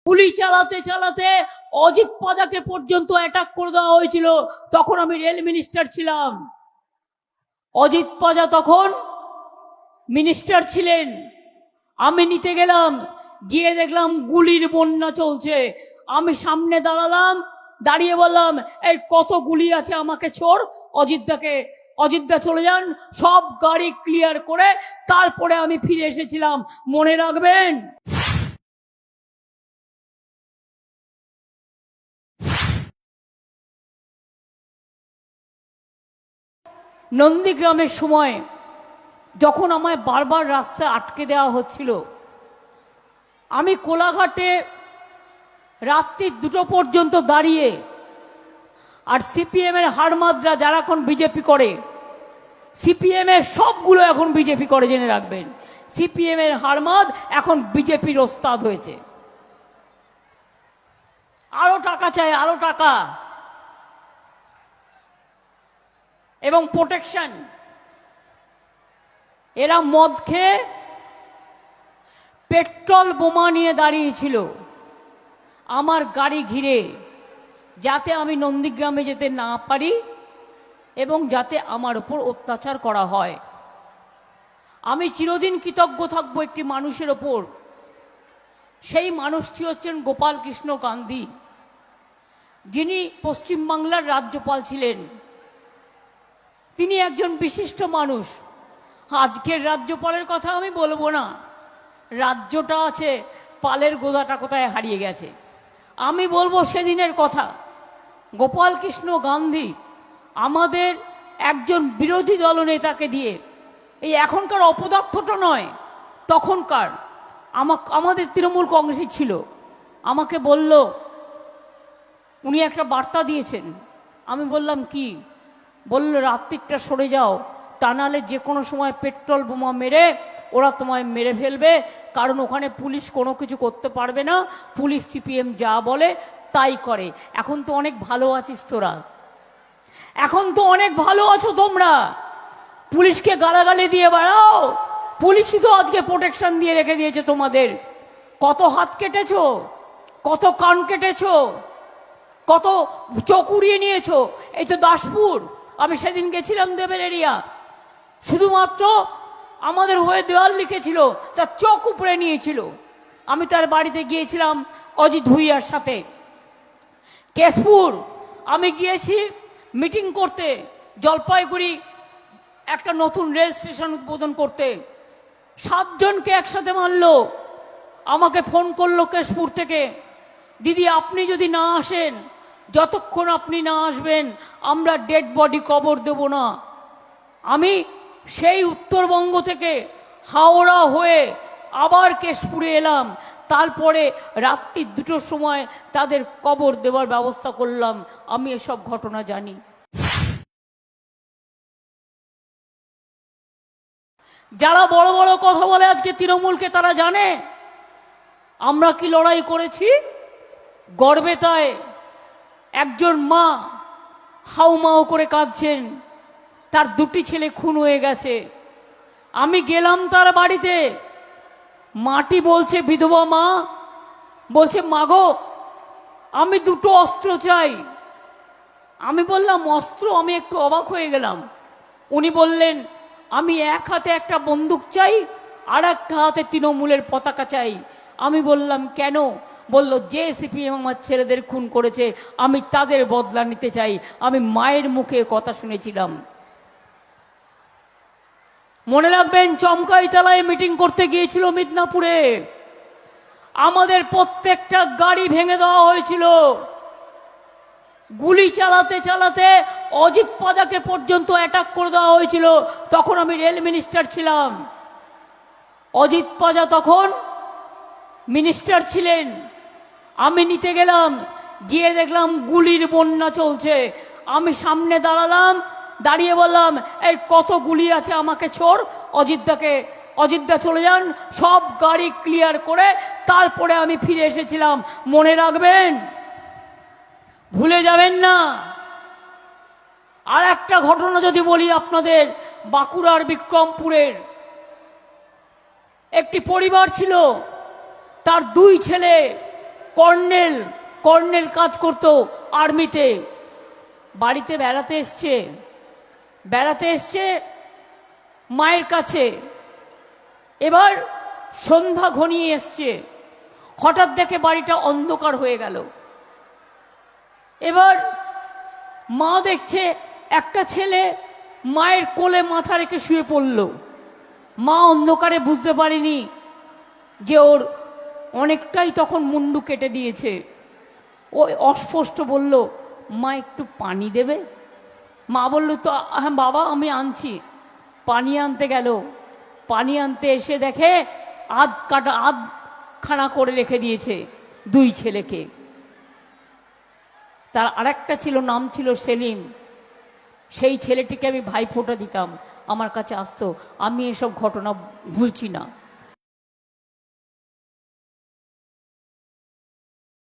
গুলি চালাতে চালাতে অজিত পাজাকে পর্যন্ত অ্যাটাক করে দেওয়া হয়েছিল। তখন আমি রেল মিনিস্টার ছিলাম, অজিত পাজা তখন মিনিস্টার ছিলেন। আমি নিতে গেলাম, গিয়ে দেখলাম গুলির বন্যা চলছে। আমি সামনে দাঁড়ালাম, দাঁড়িয়ে বললাম, এই কত গুলি আছে আমাকে ছোড়, অযোধ্যা চলে যান। সব গাড়ি ক্লিয়ার করে তারপরে আমি ফিরে এসেছিলাম। মনে রাখবেন, নন্দীগ্রামের সময় যখন আমায় বারবার রাস্তায় আটকে দেওয়া হচ্ছিল, আমি কোলাঘাটে রাত্রি 2টো পর্যন্ত দাঁড়িয়ে, আর সিপিএম এর হাড়মাদরা যারা এখন বিজেপি করে, সিপিএম এর সবগুলো এখন বিজেপি করে, জেনে রাখবেন। সিপিএম এর হাড়মাদ এখন বিজেপির ওস্তাদ হয়েছে। আরো টাকা চাই, আরো টাকা এবং প্রোটেকশন। এরা মদ খেয়ে পেট্রোল বোমা নিয়ে দাঁড়িয়েছিল আমার গাড়ি ঘিরে, যাতে আমি নন্দীগ্রামে যেতে না পারি এবং যাতে আমার উপর অত্যাচার করা হয়। আমি চিরদিন কৃতজ্ঞ থাকবো একটি মানুষের ওপর। সেই মানুষটি হচ্ছেন গোপাল কৃষ্ণ গান্ধী, যিনি পশ্চিমবাংলার রাজ্যপাল ছিলেন। তিনি একজন বিশিষ্ট মানুষ। আজকের রাজ্যপালের কথা আমি বলবো না, রাজ্যটা আছে, পালের গোদাটা কোথায় হারিয়ে গেছে। আমি বলবো সেদিনের কথা। গোপাল কৃষ্ণ গান্ধী আমাদের একজন বিরোধী দলনেতাকে দিয়ে, এই এখনকার অপদার্থটা নয়, তখনকার আমাদের তৃণমূল কংগ্রেসই ছিল, আমাকে বলল, উনি একটা বার্তা দিয়েছেন। আমি বললাম কি? বলল, রাত্রিটা সরে যাও, তা নাহলে যে কোনো সময় পেট্রোল বোমা মেরে ওরা তোমায় মেরে ফেলবে, কারণ ওখানে পুলিশ কোনো কিছু করতে পারবে না, পুলিশ সিপিএম যা বলে তাই করে। এখন তো অনেক ভালো আছিস তোরা, এখন তো অনেক ভালো আছো তোমরা, পুলিশকে গালাগালি দিয়ে বেড়াও, পুলিশই তো আজকে প্রোটেকশন দিয়ে রেখে দিয়েছে তোমাদের। কত হাত কেটেছো, কত কান কেটেছো, কত চোখ উড়িয়ে নিয়েছো। এই তো দাসপুর, আমি সেদিন গেছিলাম দেবের এরিয়া, শুধুমাত্র আমাদের হয়ে দেওয়াল লিখেছিল, তার চোখ উপড়ে নিয়েছিল। আমি তার বাড়িতে গিয়েছিলাম অজিত ভুইয়ার সাথে। কেশপুর আমি গিয়েছি মিটিং করতে, জলপাইগুড়ি একটা নতুন রেল স্টেশন উদ্বোধন করতে। 7 জনকে একসাথে মারলো। আমাকে ফোন করলো কেশপুর থেকে, দিদি আপনি যদি না আসেন, যতক্ষণ আপনি না আসবেন আমরা ডেড বডি কবর দেব না। আমি সেই উত্তরবঙ্গ থেকে হাওড়া হয়ে আবার কেশপুরে এলাম, তারপরে রাত্রি 2টোর সময় তাদের কবর দেওয়ার ব্যবস্থা করলাম। আমি এসব ঘটনা জানি। যারা বড় বড় কথা বলে আজকে তৃণমূলকে, তারা জানে আমরা কি লড়াই করেছি। গর্বে তাই একজন মা হাউমাউ করে কাঁদছেন, তার 2টি ছেলে খুন হয়ে গেছে। আমি গেলাম তার বাড়িতে, মাটি বলছে, বিধবা মা বলছে, মাগো আমি 2টো অস্ত্র চাই। আমি বললাম অস্ত্র? আমি একটু অবাক হয়ে গেলাম। উনি বললেন, আমি এক হাতে একটা বন্দুক চাই, আর একটা হাতে তৃণমূলের পতাকা চাই। আমি বললাম কেন? বলল, যে সিপিএম আমার ছেলেদের খুন করেছে আমি তাদের বদলা নিতে চাই। আমি মায়ের মুখে কথা শুনেছিলাম। মনে রাখবেন, চমকাইতলায় মিটিং করতে গিয়েছিল মিদনাপুরে, আমাদের প্রত্যেকটা গাড়ি ভেঙে দেওয়া হয়েছিল। গুলি চালাতে চালাতে অজিত পাজাকে পর্যন্ত অ্যাটাক করে দেওয়া হয়েছিল। তখন আমি রেল মিনিস্টার ছিলাম, অজিত পাজা তখন মিনিস্টার ছিলেন। আমি নিতে গেলাম, গিয়ে দেখলাম গুলির বন্যা চলছে। আমি সামনে দাঁড়ালাম, দাঁড়িয়ে বললাম, এই কত গুলি আছে আমাকে ছোড়, অযোধ্যা চলে যান। সব গাড়ি ক্লিয়ার করে তারপরে আমি ফিরে এসেছিলাম। মনে রাখবেন, ভুলে যাবেন না। আর একটা ঘটনা যদি বলি আপনাদের, বাঁকুড়ার বিক্রমপুরের একটি পরিবার ছিল, তার 2 ছেলে কর্নেল কর্নেল কাজ করতো আর্মিতে, বাড়িতে বেড়াতে এসছে মায়ের কাছে। এবার সন্ধ্যা ঘনিয়ে এসছে, হঠাৎ দেখে বাড়িটা অন্ধকার হয়ে গেল। এবার মা দেখছে একটা ছেলে মায়ের কোলে মাথা রেখে শুয়ে পড়ল। মা অন্ধকারে বুঝতে পারেনি যে ওর অনেকটাই তখন মুন্ডু কেটে দিয়েছে। ও অস্পষ্ট বলল, মা একটু পানি দেবে? মা বলল, তো হ্যাঁ বাবা আমি আনছি। পানি আনতে গেল, পানি আনতে এসে দেখে আধখানা করে রেখে দিয়েছে দুই ছেলেকে। তার আরেকটা ছিল, নাম ছিল সেলিম। সেই ছেলেটিকে আমি ভাইফোঁটা দিতাম, আমার কাছে আসতো। আমি এসব ঘটনা ভুলছি না।